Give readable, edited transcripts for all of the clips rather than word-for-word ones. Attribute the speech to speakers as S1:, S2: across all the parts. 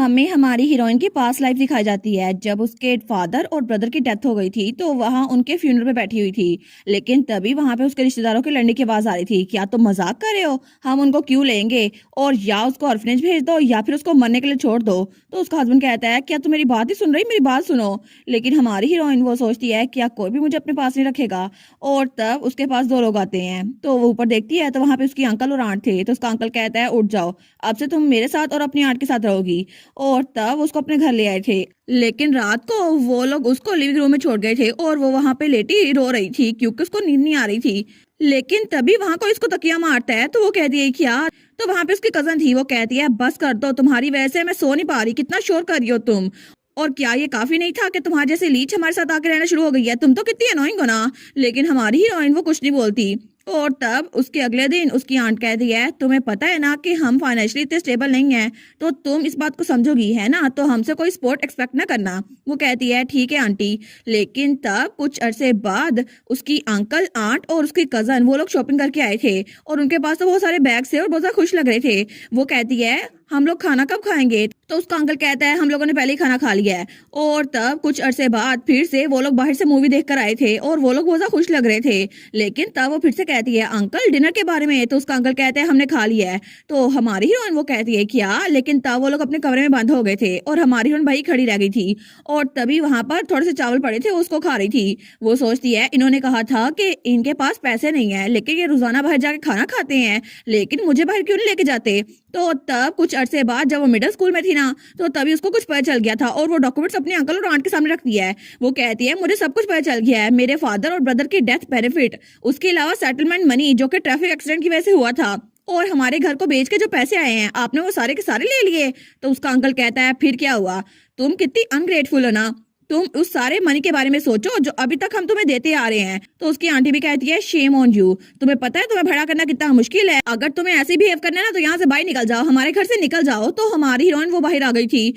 S1: हमें हमारी हीरोइन की पास्ट लाइफ दिखाई जाती है। जब उसके फादर और ब्रदर की डेथ हो गई थी तो वहाँ उनके फ्यूनरल पे बैठी हुई थी, लेकिन तभी वहाँ पे उसके रिश्तेदारों के लड़ने की आवाज आ रही थी। क्या तुम मजाक कर रहे हो? हम उनको क्यों लेंगे, और या उसको ऑर्फनेज भेज दो या फिर उसको मरने के लिए छोड़ दो। तो उसका हस्बैंड कहता है क्या तुम मेरी बात ही सुन रही, मेरी बात सुनो। लेकिन हमारी हीरोइन वो सोचती है क्या कोई भी मुझे अपने पास नहीं रखेगा। और तब उसके पास दो लोग आते हैं, तो वो ऊपर देखती है तो वहां पे उसकी अंकल और आंट थे। तो उसका अंकल कहता है उठ जाओ, अब से तुम मेरे साथ और अपनी आंट के साथ रहोगी। और तब उसको अपने घर ले आए थे, लेकिन रात को वो लोग उसको लिविंग रूम में छोड़ गए थे और वो वहां पे लेटी रो रही थी क्योंकि उसको नींद नहीं आ रही थी। लेकिन तभी वहां कोई उसको तकिया मारता है तो वो कहती है कि यार, तो वहां पे उसकी कजन थी, वो कहती है बस कर दो, तुम्हारी वजह से मैं सो नहीं पा रही, कितना शोर कर रही हो तुम। और क्या ये काफी नहीं था कि तुम्हारे जैसे लीच हमारे साथ आके रहना शुरू हो गई है, तुम तो कितनी अनोइंग हो ना। लेकिन हमारी हीरोइन वो कुछ नहीं बोलती। और तब उसके अगले दिन उसकी आंट कहती है तुम्हें पता है ना कि हम फाइनेंशियली इतने स्टेबल नहीं हैं, तो तुम इस बात को समझोगी है ना, तो हमसे कोई सपोर्ट एक्सपेक्ट ना करना। वो कहती है ठीक है आंटी। लेकिन तब कुछ अरसे बाद उसकी अंकल, आंट और उसकी कजन वो लोग शॉपिंग करके आए थे और उनके पास तो बहुत सारे बैग्स थे और बहुत ज्यादा खुश लग रहे थे। वो कहती है हम लोग खाना कब खाएंगे, तो उसका अंकल कहता है हम लोगों ने पहले ही खाना खा लिया है। और तब कुछ अरसे बाद फिर से वो लोग बाहर से मूवी देख कर आए थे और वो लोग बहुत ज्यादा खुश लग रहे थे। लेकिन तब वो फिर से कहती है अंकल डिनर के बारे में, तो उसका अंकल कहता है हमने खा लिया है। तो हमारी हीरोइन वो कहती है क्या, लेकिन तब वो लोग अपने कमरे में बंद हो गए थे और हमारी हीरोइन भाई खड़ी रह गई थी। और तभी वहां पर थोड़े से चावल पड़े थे, उसको खा रही थी। वो सोचती है इन्होंने कहा था कि इनके पास पैसे नहीं है, लेकिन ये रोजाना बाहर जाके खाना खाते हैं, लेकिन मुझे बाहर क्यों नहीं लेके जाते। तो तब कुछ अरसे बाद जब वो मिडिल स्कूल में थी ना, तो तभी उसको कुछ पता चल गया था और वो डॉक्यूमेंट्स अपने अंकल और आंट के सामने रख दिया है। वो कहती है मुझे सब कुछ पता चल गया है, मेरे फादर और ब्रदर की डेथ बेनिफिट, उसके अलावा सेटलमेंट मनी जो कि ट्रैफिक एक्सीडेंट की वजह से हुआ था, और हमारे घर को बेच के जो पैसे आए हैं आपने वो सारे के सारे ले लिए। तो उसका अंकल कहता है फिर क्या हुआ, तुम कितनी अनग्रेटफुल हो ना, तुम उस सारे मनी के बारे में सोचो जो अभी तक हम तुम्हें देते आ रहे हैं। तो उसकी आंटी भी कहती है शेम ऑन यू, तुम्हें पता है तुम्हें भड़ा करना कितना मुश्किल है, अगर तुम्हें ऐसे बिहेव करना है ना तो यहाँ से बाहर निकल जाओ, हमारे घर से निकल जाओ। तो हमारी हीरोइन वो बाहर आ गई थी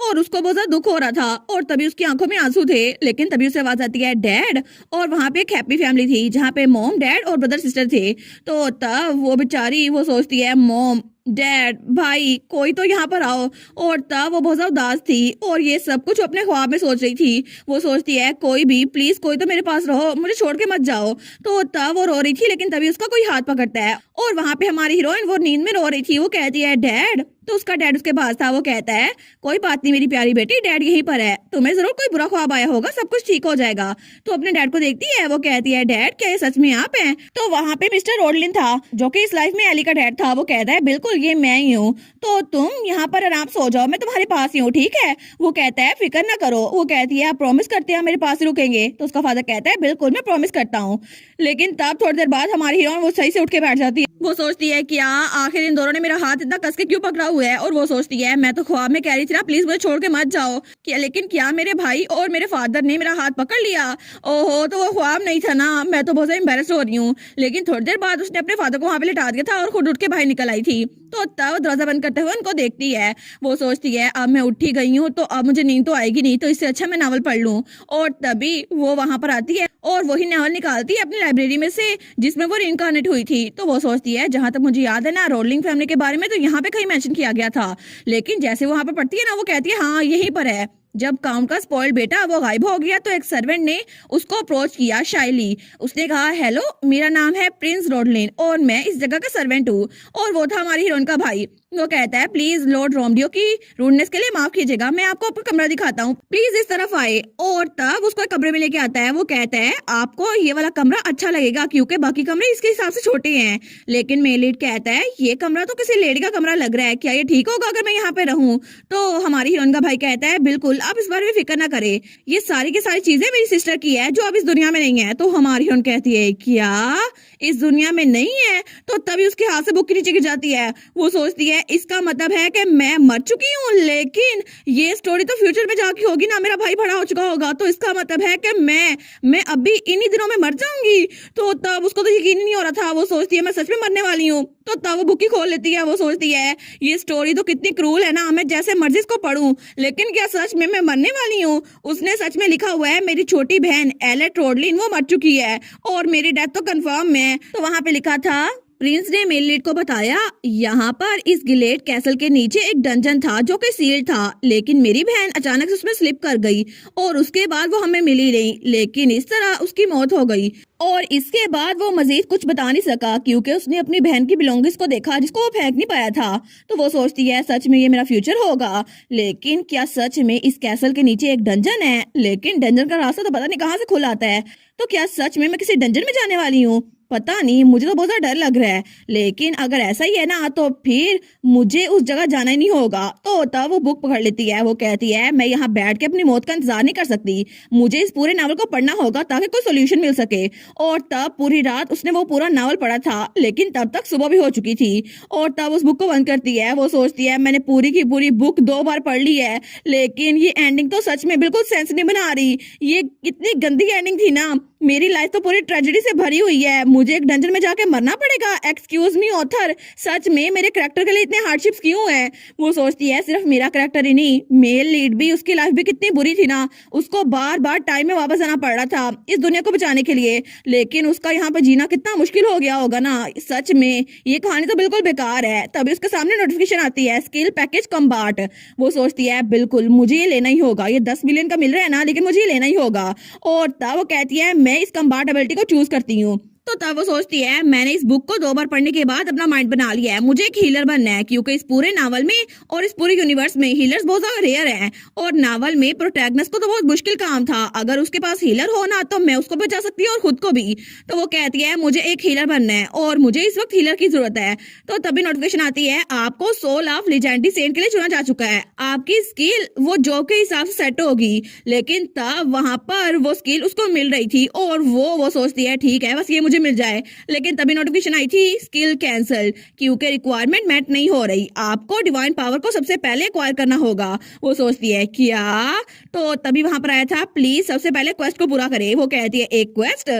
S1: और उसको बहुत ज्यादा दुख हो रहा था और तभी उसकी आंखों में आंसू थे। लेकिन तभी उसे आवाज आती है डैड, और वहां पे एक हैप्पी फैमिली थी जहाँ पे मॉम, डैड और ब्रदर सिस्टर थे। तो तब वो बेचारी वो सोचती है मॉम, डैड, भाई कोई तो यहाँ पर आओ। और तब वो बहुत ज्यादा उदास थी और ये सब कुछ अपने ख्वाब में सोच रही थी। वो सोचती है कोई भी प्लीज, कोई तो मेरे पास रहो, मुझे छोड़ के मत जाओ। तो तब वो रो रही थी, लेकिन तभी उसका कोई हाथ पकड़ता है और वहां पे हमारी हीरोइन वो नींद में रो रही थी। वो कहती है डैड, तो उसका डैड उसके पास था। वो कहता है कोई बात नहीं मेरी प्यारी बेटी, डैड यहीं पर है, तुम्हें जरूर कोई बुरा ख्वाब आया होगा, सब कुछ ठीक हो जाएगा। तो अपने डैड को देखती है, वो कहती है डैड क्या ये सच में आप हैं? तो वहां पे मिस्टर रोडलिन था जो कि इस लाइफ में एली का डैड था। वो कहता है बिल्कुल ये मैं ही हूँ, तो तुम यहाँ पर आराम से सो जाओ, मैं तुम्हारे पास ही हूँ, ठीक है। वो कहता है फिक्र ना करो। वो कहती है आप प्रॉमिस करते हैं मेरे पास ही रुकेंगे? तो उसका फादर कहता है बिल्कुल मैं प्रॉमिस करता हूँ। लेकिन तब थोड़ी देर बाद हमारी हीरोइन वो सही से उठ के बैठ जाती है। वो सोचती है कि आखिर इन दोनों ने मेरा हाथ इतना कस के क्यों पकड़ा हुआ है, और वो सोचती है मैं तो ख्वाब में कह रही थी ना प्लीज मुझे छोड़ के मत जाओ, क्या लेकिन क्या मेरे भाई और मेरे फादर ने मेरा हाथ पकड़ लिया। ओहो, तो वो ख्वाब नहीं था ना, मैं तो बहुत एम्बेरस हो रही हूँ। लेकिन थोड़ी देर बाद उसने अपने फादर को वहां पे लिटा दिया था और खुद उठ के बाहर निकल आई थी। तो तब दरवाजा बंद करते हुए उनको देखती है। वो सोचती है अब मैं उठी गई हूँ तो अब मुझे नींद तो आएगी नहीं, तो इससे अच्छा मैं नावल पढ़ लूं। और तभी वो वहां पर आती है और वही नावल निकालती है अपनी लाइब्रेरी में से जिसमें वो रीइंकार्नेट हुई थी। तो वो सोचती है जहां तक मुझे याद है ना रोलिंग फैमिली के बारे में तो यहाँ पे कहीं मेंशन किया गया था। लेकिन जैसे वहां पर पढ़ती है ना, वो कहती है हाँ यहीं पर है। जब काउंट का स्पॉइल्ड बेटा वो गायब हो गया तो एक सर्वेंट ने उसको अप्रोच किया, शाइली। उसने कहा हेलो, मेरा नाम है प्रिंस रोडलिन और मैं इस जगह का सर्वेंट हूँ। और वो था हमारी हीरोइन का भाई। वो कहता है प्लीज लॉर्ड रोमडियो की रूडनेस के लिए माफ कीजिएगा, मैं आपको आपका कमरा दिखाता हूँ, प्लीज इस तरफ आए। और तब उसको कमरे में लेके आता है। वो कहता है आपको ये वाला कमरा अच्छा लगेगा क्योंकि बाकी कमरे इसके हिसाब से छोटे हैं। लेकिन मेल लीड कहता है ये कमरा तो किसी लेडी का कमरा लग रहा है, क्या ये ठीक होगा अगर मैं यहाँ पे रहूं? तो हमारी हीरोइन का भाई कहता है बिल्कुल, आप इस बारे में फिक्र ना करें, ये सारी की सारी चीजें मेरी सिस्टर की है जो अब इस दुनिया में नहीं है। तो हमारी हीरोइन कहती है क्या इस दुनिया में नहीं है? तो तभी उसके हाथ से बुक के नीचे गिर जाती है। वो सोचती है इसका मतलब है कि मैं मर चुकी हूँ, लेकिन ये स्टोरी तो फ्यूचर में जाके होगी ना, मेरा भाई बड़ा हो चुका होगा, तो इसका मतलब है कि मैं अभी इन्हीं दिनों में मर जाऊंगी। तो तब उसको तो यकीन ही नहीं हो रहा था। वो सोचती है मैं सच में मरने वाली हूँ। तो तब वो बुक ही खोल लेती है। वो सोचती है ये स्टोरी तो कितनी क्रूल है ना, मैं जैसे मर्जी इसको पढ़ूं, लेकिन क्या सच में मैं मरने वाली हूँ? उसने सच में लिखा हुआ है मेरी छोटी बहन एलेट रोडलिन वो मर चुकी है और मेरी डेथ तो कंफर्म है। तो वहां पे लिखा था प्रिंस ने मेल लीड को बताया, यहाँ पर इस गिलेट कैसल के नीचे एक डंजन था जो कि सील्ड था, लेकिन मेरी बहन अचानक से उसमें स्लिप कर गई और उसके बाद वो हमें मिली नहीं, लेकिन इस तरह उसकी मौत हो गई। और इसके बाद वो मजीद कुछ बता नहीं सका क्योंकि उसने अपनी बहन की बिलोंगिंग्स को देखा जिसको वो फेंक नहीं पाया था। तो वो सोचती है सच में ये मेरा फ्यूचर होगा, लेकिन क्या सच में इस कैसल के नीचे एक डंजन है? लेकिन डंजन का रास्ता तो पता नहीं कहाँ से खुल आता है। तो क्या सच में मैं किसी डंजन में जाने वाली हूँ? पता नहीं, मुझे तो बहुत ज्यादा डर लग रहा है। लेकिन अगर ऐसा ही है ना तो फिर मुझे उस जगह जाना ही नहीं होगा। तो तब वो बुक पकड़ लेती है। वो कहती है मैं यहाँ बैठ के अपनी मौत का इंतजार नहीं कर सकती, मुझे इस पूरे नावल को पढ़ना होगा ताकि कोई सोल्यूशन मिल सके। और तब पूरी रात उसने वो पूरा नावल पढ़ा था, लेकिन तब तक सुबह भी हो चुकी थी। और तब उस बुक को बंद करती है। वो सोचती है मैंने पूरी की पूरी बुक 2 बार पढ़ ली है, लेकिन ये एंडिंग तो सच में बिल्कुल सेंस नहीं बना रही। ये कितनी गंदी एंडिंग थी ना। मेरी लाइफ तो पूरी ट्रेजेडी से भरी हुई है, मुझे एक डंजन में जाके मरना पड़ेगा। एक्सक्यूज मी ऑथर, सच में मेरे करेक्टर के लिए इतने हार्डशिप्स क्यों है? वो सोचती है सिर्फ मेरा करेक्टर ही नहीं, मेल लीड भी, उसकी लाइफ भी कितनी बुरी थी ना। उसको बार बार टाइम में वापस आना पड़ रहा था इस दुनिया को बचाने के लिए, लेकिन उसका यहाँ पे जीना कितना मुश्किल हो गया होगा ना। सच में ये कहानी तो बिल्कुल बेकार है। तभी उसके सामने नोटिफिकेशन आती है, स्किल पैकेज कम्बार्ट। वो सोचती है बिल्कुल मुझे ये लेना ही होगा, ये 10 मिलियन का मिल रहा है ना, लेकिन मुझे ये लेना ही होगा। और तब वो कहती है मैं इस कंबार्टेबिलिटी को चूज करती हूँ। तो तब वो सोचती है मैंने इस बुक को 2 बार पढ़ने के बाद अपना माइंड बना लिया है, मुझे एक हीलर बनना है, क्योंकि इस पूरे नावल में और इस पूरे यूनिवर्स में हीलर्स बहुत ज्यादा रेयर हैं। और नावल में प्रोटैगनिस्ट को तो बहुत मुश्किल काम था, अगर उसके पास हीलर हो ना तो मैं उसको बचा सकती हूँ और खुद को भी। तो वो कहती है मुझे एक हीलर बनना है और मुझे इस वक्त हीलर की जरूरत है। तो तभी नोटिफिकेशन आती है आपको सोल ऑफ लेजेंडरी सेंट के लिए चुना जा चुका है, आपकी स्किल वो जॉब के हिसाब से सेट होगी। लेकिन तब वहां पर वो स्किल उसको मिल रही थी और वो सोचती है ठीक है बस ये मुझे मिल जाए। लेकिन तभी नोटिफिकेशन आई थी स्किल कैंसल, क्योंकि रिक्वायरमेंट मैट नहीं हो रही, आपको डिवाइन पावर को सबसे पहले एक्वायर करना होगा। वो सोचती है क्या? तो तभी वहां पर आया था प्लीज सबसे पहले क्वेस्ट को पूरा करे। वो कहती है एक क्वेस्ट।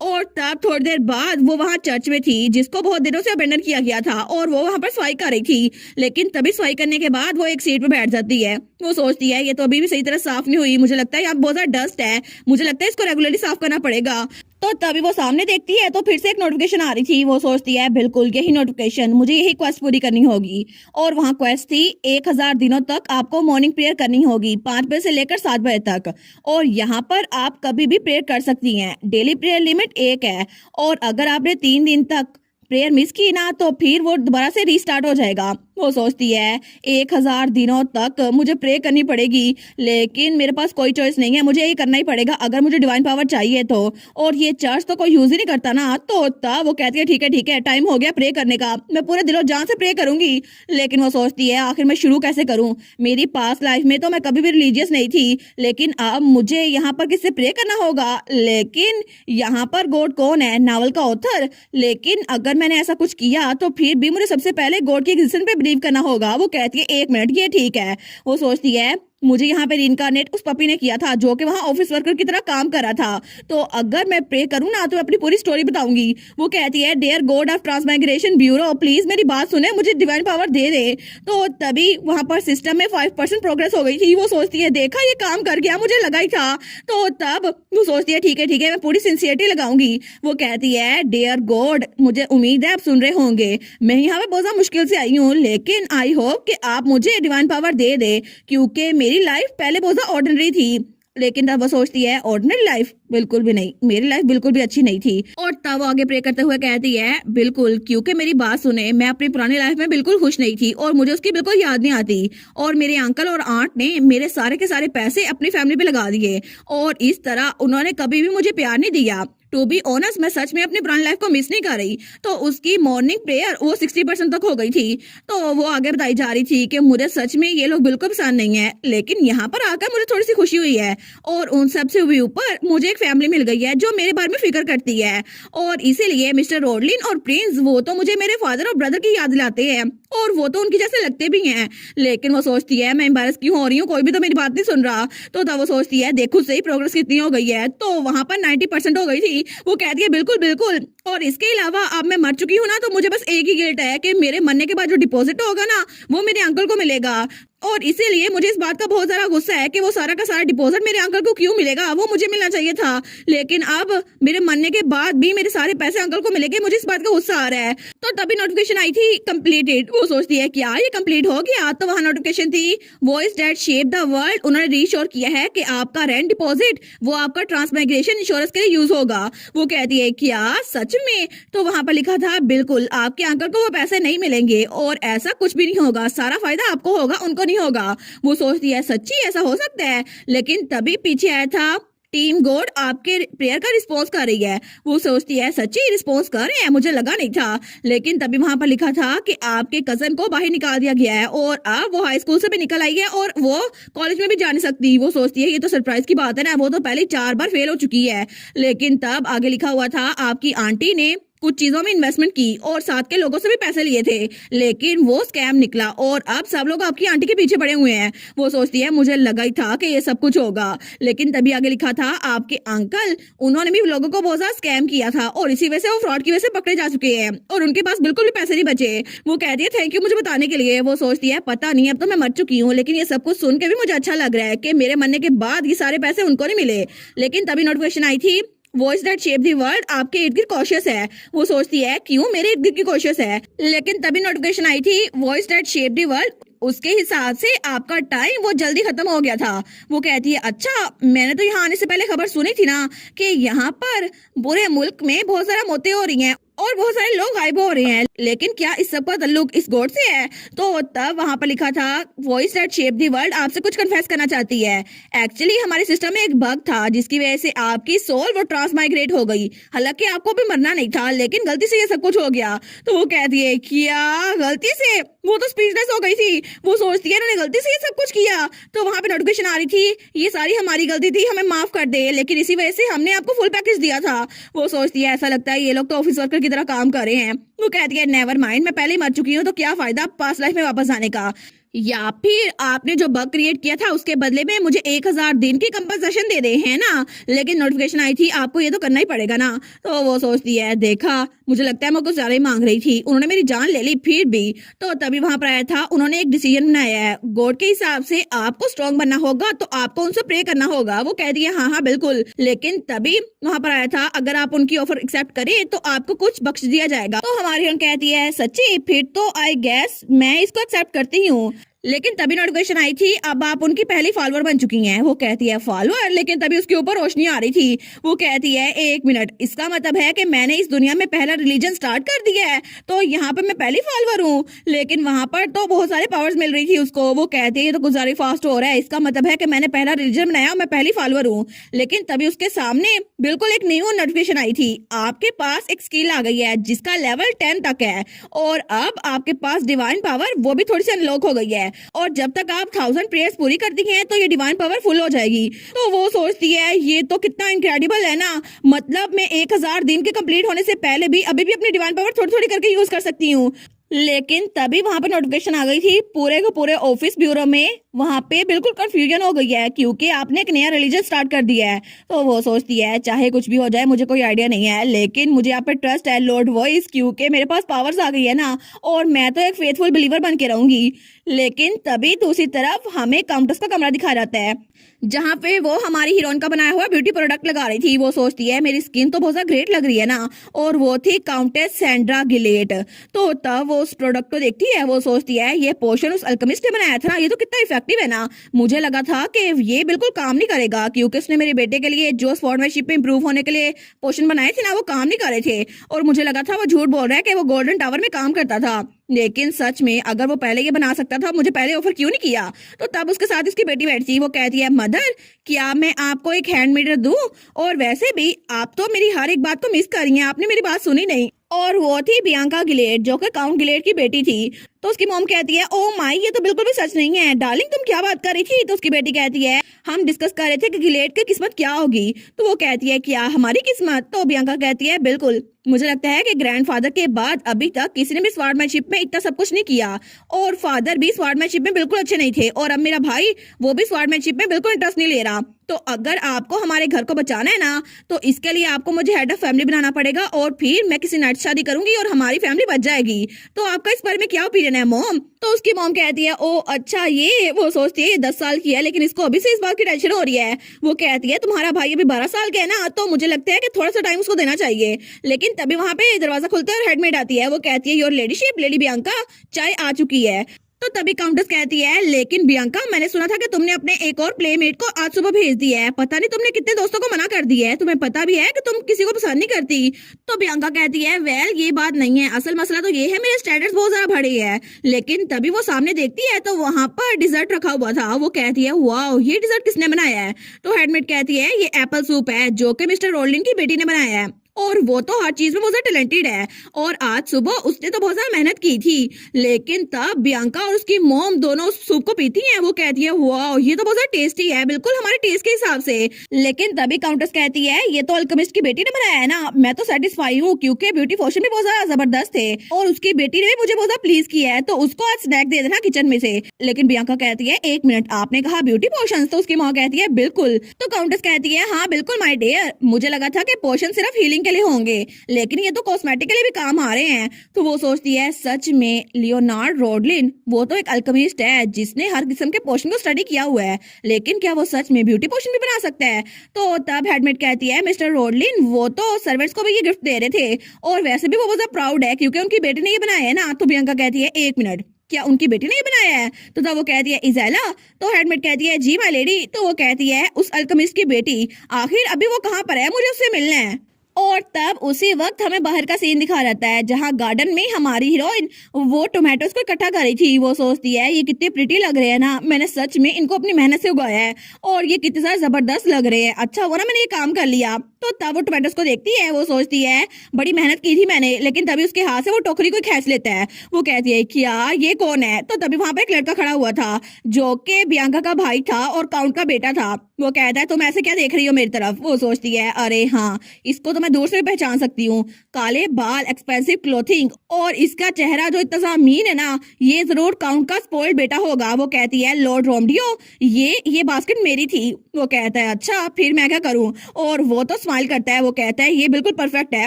S1: और तब थोड़ी देर बाद वो वहां चर्च में थी जिसको बहुत दिनों से अबेंडन किया गया था और वो वहां पर स्वाई कर रही थी। लेकिन तभी स्वाई करने के बाद वो एक सीट पे बैठ जाती है। वो सोचती है ये तो अभी भी सही तरह साफ नहीं हुई, मुझे लगता है यहाँ बहुत ज्यादा डस्ट है, मुझे लगता है इसको रेगुलरली साफ करना पड़ेगा। तो तभी वो सामने देखती है तो फिर से एक नोटिफिकेशन आ रही थी। वो सोचती है बिल्कुल यही नोटिफिकेशन, मुझे यही क्वेस्ट पूरी करनी होगी। और वहां क्वेस्ट थी 1000 दिनों तक आपको मॉर्निंग प्रेयर करनी होगी, 5 बजे से लेकर 7 बजे तक। और यहाँ पर आप कभी भी प्रेयर कर सकती हैं, डेली प्रेयर लिमिट 1 है। और अगर आपने 3 दिन तक प्रेयर मिस की ना तो फिर वो दोबारा से रीस्टार्ट हो जाएगा। वो सोचती है 1000 दिनों तक मुझे प्रे करनी पड़ेगी, लेकिन मेरे पास कोई चॉइस नहीं है, मुझे यही करना ही पड़ेगा अगर मुझे डिवाइन पावर चाहिए तो। और ये चर्च तो कोई यूज ही नहीं करता ना। तो तब वो कहती है ठीक है टाइम हो गया प्रे करने का, मैं पूरे दिलो जान से प्रे करूंगी। लेकिन वो सोचती है आखिर मैं शुरू कैसे करूं? मेरी पास्ट लाइफ में तो मैं कभी भी रिलीजियस नहीं थी, लेकिन अब मुझे यहाँ पर किससे प्रे करना होगा? लेकिन यहाँ पर गॉड कौन है? नावल का ऑथर। लेकिन अगर मैंने ऐसा कुछ किया तो फिर भी मुझे सबसे पहले गॉड की एग्जिस्टेंस पे बिलीव करना होगा। वो कहती है 1 मिनट ये ठीक है। वो सोचती है मुझे यहाँ पे रीइंकार्नेट उस पपी ने किया था जो कि वहाँ ऑफिस वर्कर की तरह काम कर रहा था, तो अगर मैं प्रे करूँ ना तो मैं अपनी पूरी स्टोरी बताऊंगी। वो कहती है dear god of transmigration bureau please मेरी बात सुने, मुझे डिवाइन पावर दे दे। तो तभी वहां पर सिस्टम में 5% प्रोग्रेस हो गई थी। वो सोचती है देखा ये काम कर गया, मुझे लगा ही था। तो तब वो सोचती है ठीक है मैं पूरी सिंसियरिटी लगाऊंगी। वो कहती है डियर गॉड मुझे उम्मीद है आप सुन रहे होंगे, मैं यहाँ पे बहुत ज्यादा मुश्किल से आई हूँ, लेकिन आई होप कि आप मुझे डिवाइन पावर दे दे, क्योंकि मेरी लाइफ पहले बहुत ज्यादा ऑर्डिनरी थी। लेकिन तब वो सोचती है ऑर्डिनरी लाइफ बिल्कुल भी नहीं, मेरी लाइफ बिल्कुल भी अच्छी नहीं थी। और तब वो आगे प्रे करते हुए कहती है बिल्कुल, क्योंकि मेरी बात सुने, मैं अपनी पुरानी लाइफ में बिल्कुल खुश नहीं थी और मुझे उसकी बिल्कुल याद नहीं आती। और मेरे अंकल और आंट ने मेरे सारे के सारे पैसे अपनी फैमिली पे लगा दिए और इस तरह उन्होंने कभी भी मुझे प्यार नहीं दिया। टू बी ऑनेस्ट मैं सच में अपनी पुरानी लाइफ को मिस नहीं कर रही। तो उसकी मॉर्निंग प्रेयर वो 60% तक हो गई थी। तो वो आगे बताई जा रही थी कि मुझे सच में ये लोग बिल्कुल पसंद नहीं है, लेकिन यहाँ पर आकर मुझे थोड़ी सी खुशी हुई है और उन सबसे भी ऊपर मुझे एक फैमिली मिल गई है जो मेरे बारे में फिक्र करती है। और इसीलिए मिस्टर रोडलिन और प्रिंस वो तो मुझे मेरे फादर और ब्रदर की याद दिलाते हैं और वो तो उनकी जैसे लगते भी हैं। लेकिन वो सोचती है मैं एम्बैरस क्यों हो रही हूँ, कोई भी तो मेरी बात नहीं सुन रहा। तो तब वो सोचती है देखो सही प्रोग्रेस कितनी हो गई है। तो वहां पर 90% हो गई थी। वो कहती है बिल्कुल। और इसके अलावा अब मैं मर चुकी हूँ ना तो मुझे बस एक ही गिल्ट है कि मेरे मरने के बाद जो डिपॉजिट होगा ना वो मेरे अंकल को मिलेगा। और इसीलिए मुझे इस बात का बहुत ज़्यादा गुस्सा है कि वो सारा का सारा डिपॉजिट मेरे अंकल को क्यों मिलेगा, वो मुझे मिलना चाहिए था। लेकिन अब मेरे मरने के बाद भी मेरे सारे पैसे अंकल को मिलेंगे, मुझे इस बात का गुस्सा आ रहा है। तो तभी नोटिफिकेशन आई थी कंप्लीटेड। वो सोचती है क्या ये कंप्लीट हो गया, तो वहाँ नोटिफिकेशन थी voice that shape the world. उन्होंने रीश्योर किया है कि आपका रेंट डिपॉजिट वो आपका ट्रांसमाइग्रेशन इंश्योरेंस के लिए यूज होगा। वो कहती है क्या सच में? तो वहां पर लिखा था बिल्कुल आपके अंकल को वो पैसे नहीं मिलेंगे और ऐसा कुछ भी नहीं होगा, सारा फायदा आपको होगा, उनको नहीं होगा। वो सोचती है सच्ची ऐसा हो सकता है, लेकिन तभी पीछे आया था टीम गॉड आपके प्रेयर का रिस्पॉन्स कर रही है। वो सोचती है सच्ची रिस्पॉन्स कर रहे हैं, मुझे लगा नहीं था। लेकिन तभी वहां पर लिखा था कि आपके कजन को बाहर निकाल दिया गया है और अब वो हाई स्कूल से भी निकल आई है और वो कॉलेज में भी जा नहीं सकती। वो सोचती है ये तो सरप्राइज की बात है ना, वो तो पहले 4 बार फेल हो चुकी है। लेकिन तब आगे लिखा हुआ था आपकी आंटी ने कुछ चीजों में इन्वेस्टमेंट की और साथ के लोगों से भी पैसे लिए थे, लेकिन वो स्कैम निकला और अब सब लोग आपकी आंटी के पीछे पड़े हुए हैं। वो सोचती है मुझे लगा ही था कि ये सब कुछ होगा। लेकिन तभी आगे लिखा था आपके अंकल, उन्होंने भी लोगों को बहुत ज्यादा स्कैम किया था और इसी वजह से वो फ्रॉड की वजह से पकड़े जा चुके हैं और उनके पास बिल्कुल भी पैसे नहीं बचे। वो कहती है थैंक यू मुझे बताने के लिए। वो सोचती है पता नहीं अब तो मैं मर चुकी हूँ, लेकिन ये सब कुछ सुन के भी मुझे अच्छा लग रहा है कि मेरे मरने के बाद ये सारे पैसे उनको नहीं मिले। लेकिन तभी नोटिफिकेशन आई थी voice that shape the world आपके इर्द गिर्द कॉशियस है। वो सोचती है क्यों मेरे इर्द गिर्द की कॉशियस है। लेकिन तभी नोटिफिकेशन आई थी voice that shape the world उसके हिसाब से आपका टाइम वो जल्दी खत्म हो गया था। वो कहती है अच्छा मैंने तो यहाँ आने से पहले खबर सुनी थी ना कि यहाँ पर पूरे मुल्क में बहुत सारा मौतें हो रही हैं और बहुत सारे लोग गायब हो रहे हैं, लेकिन क्या इस सब का ताल्लुक इस गॉड से है? तो तब वहां पर लिखा था voice that shape the world आपसे कुछ कन्फेस करना चाहती है। एक्चुअली हमारे सिस्टम में एक बग था जिसकी वजह से आपकी सोल वो ट्रांसमाइग्रेट हो गई। हालांकि आपको भी मरना नहीं था, लेकिन गलती से ये सब कुछ हो गया। तो वो कहती है क्या गलती से? वो तो स्पीचलेस हो गई थी। वो सोचती है इन्होंने गलती से ये सब कुछ किया। तो वहां पे नोटिफिकेशन आ रही थी ये सारी हमारी गलती थी, हमें माफ कर दे, लेकिन इसी वजह से हमने आपको फुल पैकेज दिया था। वो सोचती है ऐसा लगता है ये लोग तो ऑफिस वर्कर की तरह काम कर रहे हैं। वो कहती है नेवर माइंड, मैं पहले ही मर चुकी हूँ तो क्या फायदा पास्ट लाइफ में वापस आने का, या फिर आपने जो बग क्रिएट किया था उसके बदले में मुझे 1000 दिन की कंपनसेशन दे रहे हैं ना। लेकिन नोटिफिकेशन आई थी आपको ये तो करना ही पड़ेगा ना। तो वो सोचती है देखा मुझे लगता है मैं कुछ ज्यादा ही मांग रही थी, उन्होंने मेरी जान ले ली फिर भी। तो तभी वहां पर आया था उन्होंने एक डिसीजन बनाया है गॉड के हिसाब से आपको स्ट्रॉन्ग बनना होगा तो आपको उनसे प्रे करना होगा। वो कहती है हाँ हाँ बिल्कुल। लेकिन तभी वहां पर आया था अगर आप उनकी ऑफर एक्सेप्ट करें तो आपको कुछ बख्श दिया जाएगा। तो हमारी हिरन कहती है सच्ची? फिर तो आई गेस मैं इसको एक्सेप्ट करती हूँ। लेकिन तभी नोटिफिकेशन आई थी अब आप उनकी पहली फॉलोअर बन चुकी हैं। वो कहती है फॉलोअर? लेकिन तभी उसके ऊपर रोशनी आ रही थी। वो कहती है 1 मिनट, इसका मतलब है कि मैंने इस दुनिया में पहला रिलीजन स्टार्ट कर दिया है, तो यहाँ पे मैं पहली फॉलोअर हूँ। लेकिन वहां पर तो बहुत सारे पावर्स मिल रही थी उसको। वो कहती है ये तो कुछ ज्यादा फास्ट हो रहा है, इसका मतलब है कि मैंने पहला रिलीजन बनाया और मैं पहली फॉलोअर हूँ। लेकिन तभी उसके सामने बिल्कुल एक न्यू नोटिफिकेशन आई थी आपके पास एक स्किल आ गई है जिसका लेवल 10 तक है और अब आपके पास डिवाइन पावर वो भी थोड़ी सी अनलॉक हो गई है और जब तक आप 1000 प्रेयर्स पूरी करती हैं तो ये डिवाइन पावर फुल हो जाएगी। तो वो सोचती है ये तो कितना इनक्रेडिबल है ना, मतलब मैं 1000 दिन के कंप्लीट होने से पहले भी अभी भी अपनी डिवाइन पावर थोड़ी थोड़ी करके यूज कर सकती हूँ। लेकिन तभी वहां पे नोटिफिकेशन आ गई थी पूरे के पूरे ऑफिस ब्यूरो में वहां पे बिल्कुल कंफ्यूजन हो गई है क्योंकि आपने एक नया रिलीजन स्टार्ट कर दिया है। तो वो सोचती है चाहे कुछ भी हो जाए मुझे कोई आइडिया नहीं है, लेकिन मुझे आप पे ट्रस्ट है लॉर्ड वॉइस क्योंकि मेरे पास पावर्स आ गई है ना और मैं तो एक फेथफुल बिलीवर बन के रहूंगी। लेकिन तभी दूसरी तरफ हमें काउंटर्स का कमरा दिखाया जाता है जहाँ पे वो हमारी हीरोइन का बनाया हुआ ब्यूटी प्रोडक्ट लगा रही थी। वो सोचती है मेरी स्किन तो बहुत ज्यादा ग्रेट लग रही है ना, और वो थी काउंटेस सैंड्रा गिलेट। तो तब वो उस प्रोडक्ट को देखती है। वो सोचती है ये पोशन उस अल्केमिस्ट ने बनाया था ना, ये तो कितना इफेक्टिव है ना। मुझे लगा था कि ये बिल्कुल काम नहीं करेगा क्योंकि उसने मेरे बेटे के लिए जो स्वॉर्डमैनशिप में इंप्रूव होने के लिए पोशन बनाए थे ना वो काम नहीं कर रहे थे, और मुझे लगा था वो झूठ बोल रहा है कि वो गोल्डन टावर में काम करता था। लेकिन सच में अगर वो पहले ये बना सकता था मुझे पहले ऑफर क्यों नहीं किया। तो तब उसके साथ उसकी बेटी बैठती, वो कहती है मदर क्या मैं आपको एक हैंड मीटर दूं, और वैसे भी आप तो मेरी हर एक बात को मिस कर रही हैं, आपने मेरी बात सुनी नहीं। और वो थी बियांका गिलेट जो कि काउंट गिलेट की बेटी थी। तो उसकी मॉम कहती है ओ माई ये तो बिल्कुल भी सच नहीं है डार्लिंग, तुम क्या बात कर रही थी। तो उसकी बेटी कहती है हम डिस्कस कर रहे थे कि गिलेट की किस्मत क्या होगी। तो वो कहती है क्या हमारी किस्मत। तो बियांका कहती है बिल्कुल, मुझे लगता है कि ग्रैंडफादर के बाद अभी तक किसी ने भी स्वॉर्डमैनशिप में इतना सब कुछ नहीं किया, और फादर भी स्वॉर्डमैनशिप में बिल्कुल अच्छे नहीं थे, और अब मेरा भाई वो भी स्वॉर्डमैनशिप में बिल्कुल इंटरेस्ट नहीं ले रहा। तो अगर आपको हमारे घर को बचाना है ना तो इसके लिए आपको मुझे हेड ऑफ फैमिली बनाना पड़ेगा, और फिर मैं किसी नाइट शादी करूंगी और हमारी फैमिली बच जाएगी। तो आपका इस बारे में क्या ओपिनियन रोडलिन है मॉम। तो उसकी मॉम कहती है ओ अच्छा ये, वो सोचती है ये 10 साल की है लेकिन इसको अभी से इस बात की टेंशन हो रही है। वो कहती है तुम्हारा भाई अभी 12 साल का है ना, तो मुझे लगता है कि थोड़ा सा टाइम उसको देना चाहिए। लेकिन तभी वहां पे दरवाजा खुलता है और हेडमेड आती है। वो कहती है योर लेडीशिप, लेडी बियांका, चाय आ चुकी है। तो तभी काउंटेस कहती है लेकिन बियांका मैंने सुना था कि तुमने अपने एक और प्लेमेट को आज सुबह भेज दिया है, पता नहीं तुमने कितने दोस्तों को मना कर दिया है, तुम्हें पता भी है कि तुम किसी को पसंद नहीं करती। तो बियांका कहती है वेल ये बात नहीं है, असल मसला तो ये है मेरे स्टैंडर्ड्स बहुत ज्यादा बड़े हैं। लेकिन तभी वो सामने देखती है तो वहां पर डिजर्ट रखा हुआ था। वो कहती है वाओ ये डिजर्ट किसने बनाया है। तो हेडमेड कहती है ये एप्पल सूप है जो कि मिस्टर रोलिन की बेटी ने बनाया है और वो तो हर चीज में बहुत ज्यादा टैलेंटेड है और आज सुबह उसने तो बहुत ज्यादा मेहनत की थी। लेकिन तब बियांका और उसकी मॉम दोनों उस सूप को पीती हैं। वो कहती है वाओ ये तो बहुत ज्यादा टेस्टी है, बिल्कुल हमारे टेस्ट के हिसाब से। लेकिन तभी काउंटेस कहती है ये तो अल्केमिस्ट की बेटी ने बनाया है ना, मैं तो सेटिस्फाई हूँ क्योंकि ब्यूटी पोशन भी बहुत ज्यादा जबरदस्त थे और उसकी बेटी ने भी मुझे बहुत ज्यादा प्लीज किया है, तो उसको आज स्नैक दे देना किचन में से। लेकिन बियांका कहती है एक मिनट, आपने कहा ब्यूटी पोशन? तो उसकी माँ कहती है बिल्कुल। तो काउंटेस कहती है हाँ बिल्कुल माय डियर, मुझे लगा था कि पोशन सिर्फ हीलिंग के लिए होंगे लेकिन ये तो कॉस्मेटिक के लिए भी काम आ रहे हैं। तो वो सोचती है सच में लियोनार्ड रोडलिन वो तो एक अल्केमिस्ट है जिसने हर किस्म के पोशन को स्टडी किया हुआ है, लेकिन क्या वो सच में ब्यूटी पोशन भी बना सकता है? तो तब हेडमेड कहती है मिस्टर रोडलिन वो तो सर्वेंट्स को भी ये गिफ्ट दे रहे थे और वैसे भी वो बहुत प्राउड है क्योंकि उनकी बेटी ने ये बनाया है ना। तो बियांका कहती है एक मिनट, क्या उनकी बेटी ने ये बनाया है? तो तब वो कहती है इज़ाला। तो हेडमेड कहती है जी माय लेडी। तो वो कहती है उस अल्केमिस्ट की बेटी, आखिर अभी वो कहाँ पर है, मुझे उससे मिलना है। और तब उसी वक्त हमें बाहर का सीन दिखा रहता है जहां गार्डन में हमारी हीरोइन वो टोमेटोज को इकट्ठा कर रही थी। वो सोचती है ये कितने प्रिटी लग रहे हैं ना, मैंने सच में इनको अपनी मेहनत से उगाया है और ये कितने सारे जबरदस्त लग रहे हैं, अच्छा हुआ ना मैंने ये काम कर लिया। तो तब वो टोमेटोज को देखती है। वो सोचती है बड़ी मेहनत की थी मैंने, लेकिन तभी उसके हाथ से वो टोकरी को खींच लेता है। वो कहती है क्या ये कौन है? तो तभी वहां पर एक लड़का खड़ा हुआ था जो कि बियांका का भाई था और काउंट का बेटा था। वो कहता है तुम ऐसे क्या देख रही हो मेरी तरफ? वो सोचती है अरे हाँ इसको तो मैं दूर से भी पहचान सकती हूँ, काले बाल, एक्सपेंसिव क्लोथिंग और इसका चेहरा जो इतना सा मीन है ना, ये जरूर काउंट का स्पॉइल्ड बेटा होगा। वो कहती है लॉर्ड रोमडियो ये बास्केट मेरी थी। वो कहता है अच्छा फिर मैं क्या करूँ? और वो तो स्माइल करता है। वो कहता है ये बिल्कुल परफेक्ट है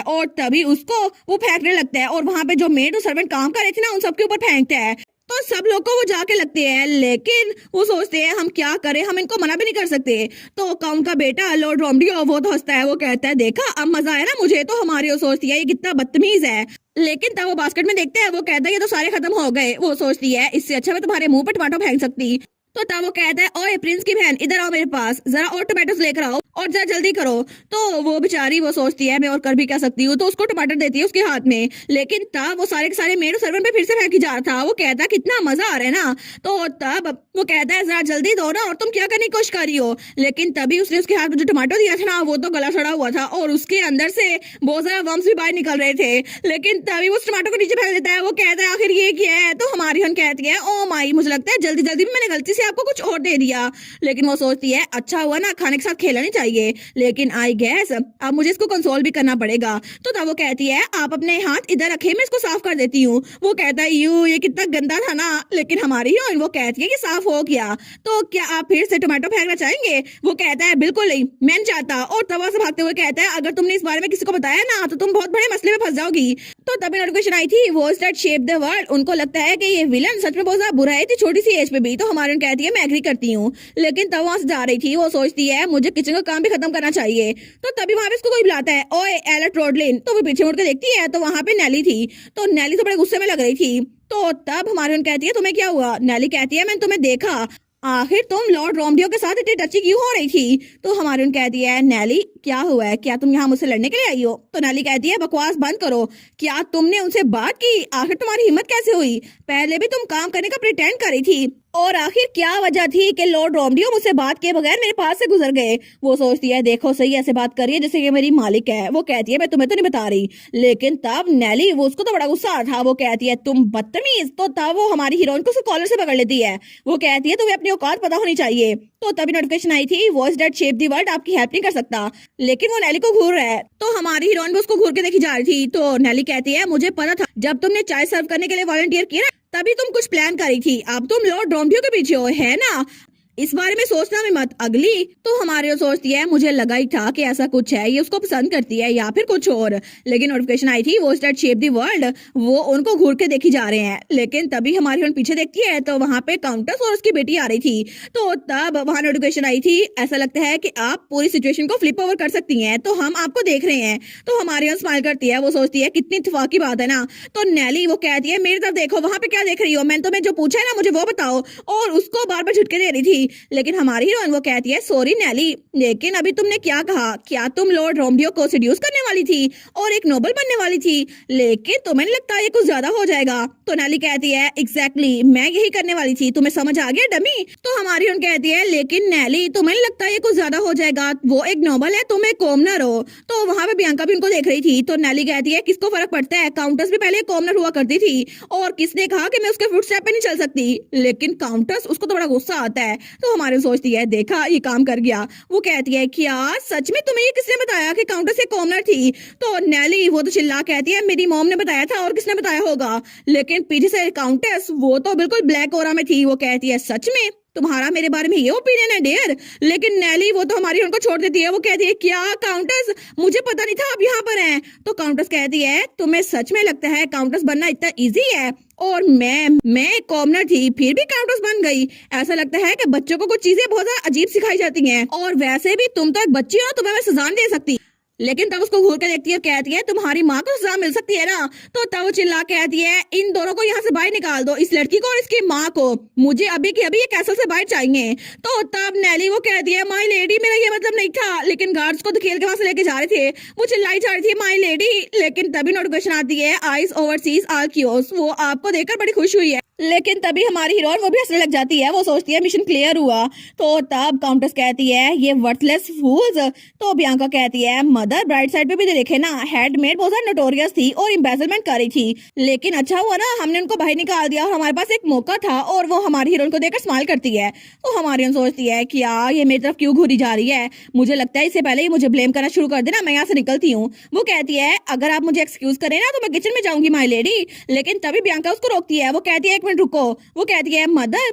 S1: और तभी उसको वो फेंकने लगता है और वहां पे जो मेड और सर्वेंट काम कर रहे थे ना उन सबके ऊपर फेंकता है। तो सब लोग को वो जाके लगते हैं लेकिन वो सोचते हैं हम क्या करें, हम इनको मना भी नहीं कर सकते। तो काउंट का बेटा लॉर्ड रोमडियो वो तो हंसता है। वो कहता है देखा अब मजा आया ना मुझे। तो हमारी वो सोचती है ये कितना बदतमीज है, लेकिन तब वो बास्केट में देखते हैं। वो कहता है ये तो सारे खत्म हो गए। वो सोचती है इससे अच्छा मैं तुम्हारे मुंह पर टमाटो फेंक सकती। तो तब वो कहता है ओए प्रिंस की बहन इधर आओ मेरे पास, जरा और टमाटोस लेकर आओ और जरा जल्दी करो। तो वो बेचारी वो सोचती है मैं और कर भी क्या सकती हूँ, तो उसको टमाटर देती है उसके हाथ में। लेकिन तब वो सारे के सारे मेड और सर्वेंट पे फिर से फेंकी जा रहा था। वो कहता है कितना मजा आ रहा है ना। तो तब वो कहता है जरा जल्दी दो ना, और तुम क्या करने की कोशिश कर रही हो? लेकिन तभी उसने उसके हाथ में जो टमाटो दिया था ना वो तो गला सड़ा हुआ था और उसके अंदर से बहुत सारे वर्म्स भी बाहर निकल रहे थे। लेकिन तभी वो उस टमाटो को नीचे फेंक देता है। वो कहता है आखिर ये क्या है? तो हमारी हन कहती है ओ माई मुझे लगता है जल्दी जल्दी में मैंने गलती से आपको कुछ और दे दिया। लेकिन वो सोचती है अच्छा हुआ ना, खाने के साथ खेलना नहीं चाहिए, लेकिन आई गैस अब मुझे इसको कंसोल भी करना पड़ेगा। तो तब वो कहती है आप अपने हाथ इधर रखे मैं इसको साफ कर देती हूँ। वो कहता है यू ये कितना गंदा था ना। लेकिन हमारी हीरोइन वो कहती है कि साफ हो गया। तो क्या आप फिर से टमाटो फेंकना चाहेंगे? वो कहता है बिल्कुल नहीं मैं नहीं चाहता। और तब वहां से भागते हुए कहता है अगर तुमने इस बारे में किसी को बताया ना तो तुम बहुत बड़े मसले में फंस जाओगी। तो तभी नोटिफिकेशन आई थी was that shape the world. उनको लगता है कि ये विलन सच में बहुत ज्यादा बुरा है थी छोटी सी एज पे भी। तो हमारी कहती है मैं एग्री करती हूँ। लेकिन तब वहां से जा रही थी। वो सोचती है मुझे किचन का काम भी खत्म करना चाहिए। तो तभी वहां पे इसको कोई बुलाता है ओए एलेट रोडलिन। तो वो पीछे मुड़ के देखती है तो वहां पे नेली थी। तो नेली तो बड़े गुस्से में लग रही थी। तो तब हमारी कहती है तुम्हें क्या हुआ? नेली कहती है मैंने तुम्हें देखा, आखिर तुम लॉर्ड रोमडियो के साथ इतनी टची क्यों हो रही थी? तो हमारी कहती है नेली क्या हुआ है, क्या तुम यहाँ मुझसे लड़ने के लिए आई हो? तो नेली कहती है बकवास बंद करो, क्या तुमने उनसे बात की? आखिर तुम्हारी हिम्मत कैसे हुई? पहले भी तुम काम करने का प्रिटेंड कर रही थी और आखिर क्या वजह थी कि लॉर्ड रोमडियो मुझसे बात किए बगैर मेरे पास से गुजर गए? वो सोचती है देखो सही ऐसे बात कर रही है जैसे कि मेरी मालिक है। वो कहती है मैं तुम्हें तो नहीं बता रही। लेकिन तब नेली वो उसको तो बड़ा गुस्सा आ रहा था। वो कहती है तुम बदतमीज। तो तब वो हमारी हीरोइन को कॉलर से पकड़ लेती है। वो कहती है तुम्हें अपनी औकात पता होनी चाहिए। तो तभी नोटिफिकेशन आई थी voice that shape the world आपकी हेल्प नहीं कर सकता। लेकिन वो नेली को घूर रहा है। तो हमारी हीरोइन भी उसको घूर के देखी जा रही थी। तो नेली कहती है मुझे पता था जब तुमने चाय सर्व करने के लिए वॉलंटियर किया तभी तुम कुछ प्लान करी थी। अब तुम लॉर्ड रोमडियो के पीछे हो है ना? इस बारे में सोचना भी मत। अगली तो हमारी ओर सोचती है मुझे लगा ही था कि ऐसा कुछ है, ये उसको पसंद करती है या फिर कुछ और। लेकिन नोटिफिकेशन आई थी वो स्टार्ट शेप दी वर्ल्ड, वो उनको घूर के देखी जा रहे हैं। लेकिन तभी हमारी हीरोइन पीछे देखती है तो वहां पे काउंटस और उसकी बेटी आ रही थी। तो तब वहां नोटिफिकेशन आई थी, ऐसा लगता है कि आप पूरी सिचुएशन को फ्लिप ओवर कर सकती हैं, तो हम आपको देख रहे हैं। तो हमारी हीरोइन स्माइल करती है, वो सोचती है कितनी इत्तेफाक की बात है ना। तो नेली वो कहती है मेरी तरफ देखो, वहां पे क्या देख रही हो, मैंने तुम्हें जो पूछा है ना मुझे वो बताओ, और उसको बार बार झटके दे रही थी। लेकिन हमारी हीरोइन वो कहती है सॉरी नेली, लेकिन अभी तुमने क्या कहा, क्या तुम लॉर्ड रोमियो को सेड्यूस करने वाली थी और एक नोबल बनने वाली थी, लेकिन तुम्हें नहीं लगता ये कुछ ज्यादा हो जाएगा। तो नेली कहती है एग्जैक्टली मैं यही करने वाली थी, तुम्हें समझ आ गया डमी। तो हमारी हीरोइन कहती है लेकिन नेली तुम्हें नहीं लगता ये कुछ ज्यादा हो जाएगा, वो एक नोबल है, तुम एक कॉमनर हो। तो वहां पे बियांका भी उनको देख रही थी। तो नेली कहती है किसको फर्क पड़ता है, काउंटस भी पहले कॉमनर हुआ करती थी, और किसने कहा कि मैं उसके फुटस्टेप पे नहीं चल सकती। लेकिन काउंटस उसको तो बड़ा गुस्सा आता है। तो हमारी सोचती है देखा ये काम कर गया। वो कहती है क्या सच में तुम्हें ये किसने बताया कि काउंटस एक कॉमनर थी। तो नेली वो तो चिल्ला कहती है मेरी मॉम ने बताया था, और किसने बताया होगा। लेकिन पीछे से काउंटस वो तो बिल्कुल ब्लैक ओरा में थी। वो कहती है सच में तुम्हारा मेरे बारे में ये ओपिनियन है डियर। लेकिन नेली वो तो हमारी उनको छोड़ देती है। वो कहती है क्या काउंटस, मुझे पता नहीं था आप यहाँ पर हैं। तो काउंटस कहती है तुम्हें सच में लगता है काउंटस बनना इतना इजी है, और मैं एक कॉमनर थी फिर भी काउंटस बन गई। ऐसा लगता है कि बच्चों को कुछ चीजें बहुत ज्यादा अजीब सिखाई जाती हैं, और वैसे भी तुम तो एक बच्ची हो, तुम्हें मैं सजा नहीं दे सकती। लेकिन तब उसको घूर के देखती है, कहती है तुम्हारी माँ को सजा मिल सकती है ना। तो तब वो चिल्ला कहती है इन दोनों को यहाँ से बाहर निकाल दो, इस लड़की को और इसकी माँ को, मुझे अभी के अभी ये कैसल से बाहर चाहिए। तो तब नेली वो कहती है माय लेडी मेरा ये मतलब नहीं था, लेकिन गार्ड्स को धकेल के वहां से लेके जा रहे थे, वो चिल्लाई जा रही थी माय लेडी। लेकिन तभी नोटिफिकेशन आती है आइस ओवरसीज आल कियोस, वो आपको देखकर बड़ी खुश हुई है। लेकिन तभी हमारी हीरोइन वो भी हंसने लग जाती है। वो सोचती है मिशन क्लियर हुआ। तो तब काउंटस कहती है ये वर्थलेस फूल्स। तो बियांका कहती है मदर ब्राइट साइड पे भी देखे ना, हेडमेड बहुत ज्यादा नोटोरियस थी और एम्बेजलमेंट कर रही थी, लेकिन अच्छा हुआ ना हमने उनको बाहर निकाल दिया और हमारे पास एक मौका था। और वो हमारी हीरोइन को देखकर स्माइल करती है। तो हमारी हीरोइन सोचती है कि यार ये मेरी तरफ क्यों घूरी जा रही है, मुझे लगता है इससे पहले ही मुझे ब्लेम करना शुरू कर देना, मैं यहाँ से निकलती हूँ। वो कहती है अगर आप मुझे एक्सक्यूज करें ना तो मैं किचन में जाऊंगी माय लेडी। लेकिन तभी बियांका उसको रोकती है। वो कहती है एक मिनट रुको। वो कहती है मदर